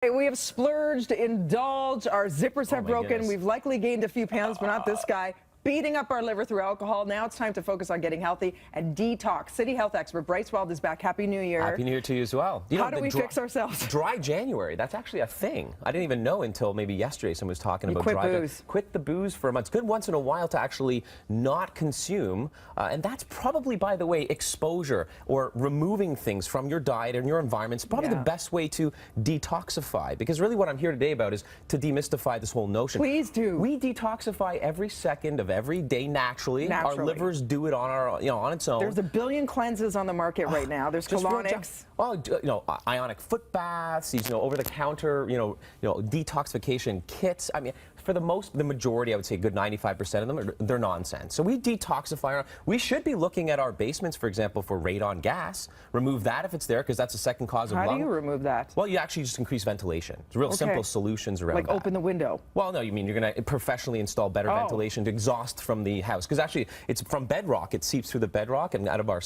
We have splurged, indulged, our zippers have broken. Goodness. We've likely gained a few pounds, but not this guy. Beating up our liver through alcohol. Now it's time to focus on getting healthy and detox. City health expert Bryce Wylde is back. Happy New Year. Happy New Year to you as well. How do we fix ourselves? Dry January, that's actually a thing. I didn't even know until maybe yesterday someone was talking about quit dry booze. Quit the booze for a month. It's good once in a while to actually not consume. And that's probably, by the way, exposure or removing things from your diet and your environment is probably the best way to detoxify. Because really what I'm here today about is to demystify this whole notion. Please do. We detoxify every second of every day naturally. Our livers do it on on its own. There's a billion cleanses on the market right now. There's colonics. Ionic foot baths, these over-the-counter detoxification kits. I mean, for the majority, I would say a good 95% of them they're nonsense. So we detoxify. We should be looking at our basements, for example, for radon gas. Remove that if it's there, because that's a second cause of lung. How do you remove that? Well, you actually just increase ventilation. It's real simple solutions around that. Like open the window? Well, no, you mean you're going to professionally install better ventilation to exhaust from the house. Because actually, it's from bedrock. It seeps through the bedrock and out of our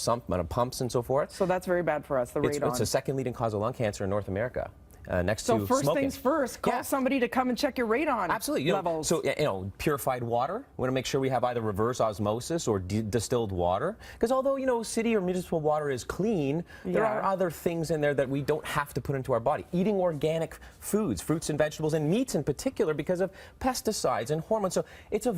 pumps and so forth. So that's very bad for us, the radon. It's the second leading cause of lung cancer in North America. Next to smoking. So first things first, call somebody to come and check your radon levels. So, purified water. We want to make sure we have either reverse osmosis or distilled water. Because although, city or municipal water is clean, there are other things in there that we don't have to put into our body. Eating organic foods, fruits and vegetables, and meats in particular, because of pesticides and hormones. So it's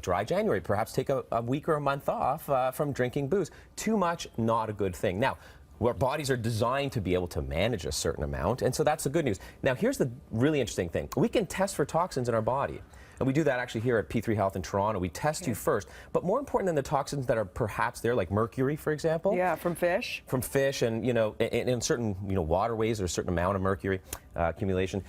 dry January. Perhaps take a week or a month off from drinking booze. Too much, not a good thing. Now, our bodies are designed to be able to manage a certain amount, and so that's the good news. Now, here's the really interesting thing. We can test for toxins in our body, and we do that actually here at P3 Health in Toronto. We test you first, but more important than the toxins that are perhaps there, like mercury, for example. Yeah, from fish. From fish, and, in certain, waterways, there's a certain amount of mercury accumulation.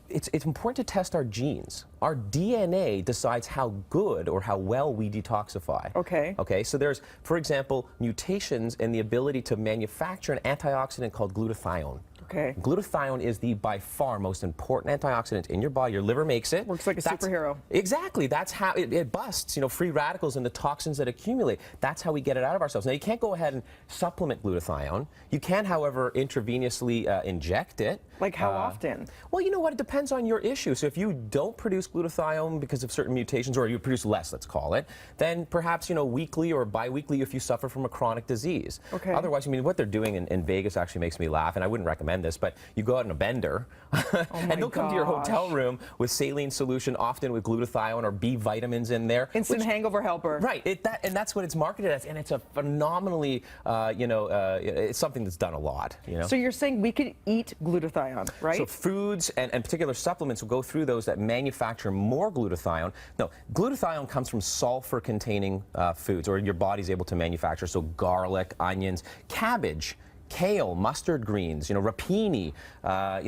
It's important to test our genes. Our DNA decides how good or how well we detoxify. Okay, so there's, for example, mutations in the ability to manufacture an antioxidant called glutathione. Glutathione is the by far most important antioxidant in your body. Your liver makes it. Works like a superhero. Exactly. That's how it busts, free radicals and the toxins that accumulate. That's how we get it out of ourselves. Now, you can't go ahead and supplement glutathione. You can, however, intravenously inject it. Like how often? Well, you know what? It depends on your issue. So if you don't produce glutathione because of certain mutations, or you produce less, let's call it, then perhaps, weekly or bi-weekly if you suffer from a chronic disease. Otherwise, what they're doing in Vegas actually makes me laugh, and I wouldn't recommend this, but you go out in a bender, and they'll come to your hotel room with saline solution, often with glutathione or B vitamins in there. Instant hangover helper. Right, and that's what it's marketed as, and it's a phenomenally, it's something that's done a lot. So you're saying we could eat glutathione, right? So foods and particular supplements will go through those that manufacture more glutathione. No, glutathione comes from sulfur-containing foods, or your body's able to manufacture. So garlic, onions, cabbage, kale, mustard greens, rapini,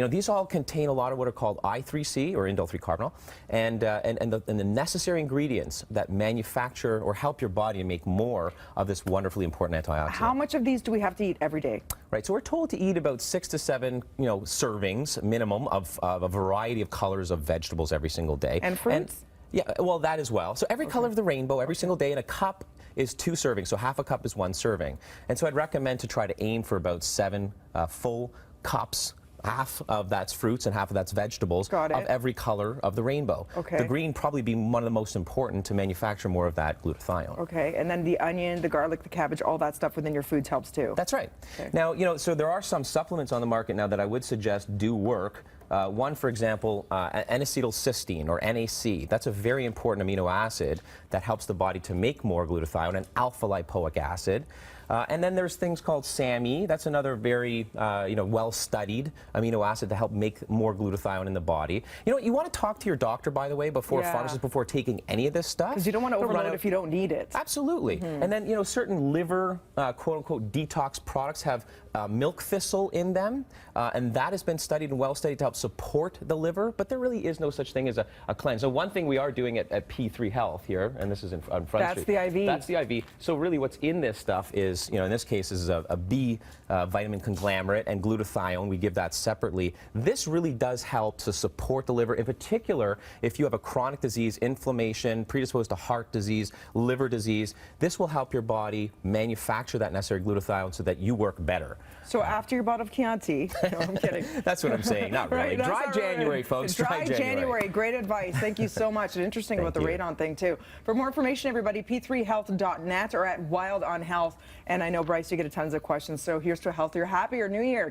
these all contain a lot of what are called I3C, or indole 3-carbinol, and the necessary ingredients that manufacture or help your body to make more of this wonderfully important antioxidant. How much of these do we have to eat every day? Right, so we're told to eat about 6 to 7, servings minimum of a variety of colors of vegetables every single day. And fruits? Yeah, well, that as well. So every color of the rainbow, every single day, in a cup is 2 servings. So half a cup is 1 serving. And so I'd recommend to try to aim for about 7 full cups. Half of that's fruits and half of that's vegetables of every color of the rainbow. The green probably being one of the most important to manufacture more of that glutathione. And then the onion, the garlic, the cabbage, all that stuff within your foods helps too. That's right. Now, so there are some supplements on the market now that I would suggest do work. One, for example, N-acetylcysteine, or NAC. That's a very important amino acid that helps the body to make more glutathione, and alpha-lipoic acid. And then there's things called SAMe. That's another very, well-studied amino acid to help make more glutathione in the body. You want to talk to your doctor, by the way, before pharmacist, before taking any of this stuff. Because you don't want to overload if you don't need it. Absolutely. And then, certain liver, quote-unquote, detox products have milk thistle in them, and that has been studied and well-studied to help support the liver, but there really is no such thing as a cleanse. So one thing we are doing at P3 Health here, and this is on Front Street. That's the IV. That's the IV. So really what's in this stuff is, in this case, is a B vitamin conglomerate and glutathione. We give that separately. This really does help to support the liver, in particular if you have a chronic disease, inflammation, predisposed to heart disease, liver disease. This will help your body manufacture that necessary glutathione so that you work better. So after your bottle of Chianti, no, I'm kidding. That's what I'm saying. Not really. Right, that's Dry not January, right. folks. Dry January. Great advice. Thank you so much. And interesting about the radon thing, too. For more information, everybody, p3health.net or at Wylde on Health. And I know, Bryce, you get tons of questions. So here's to a healthier, happier new year.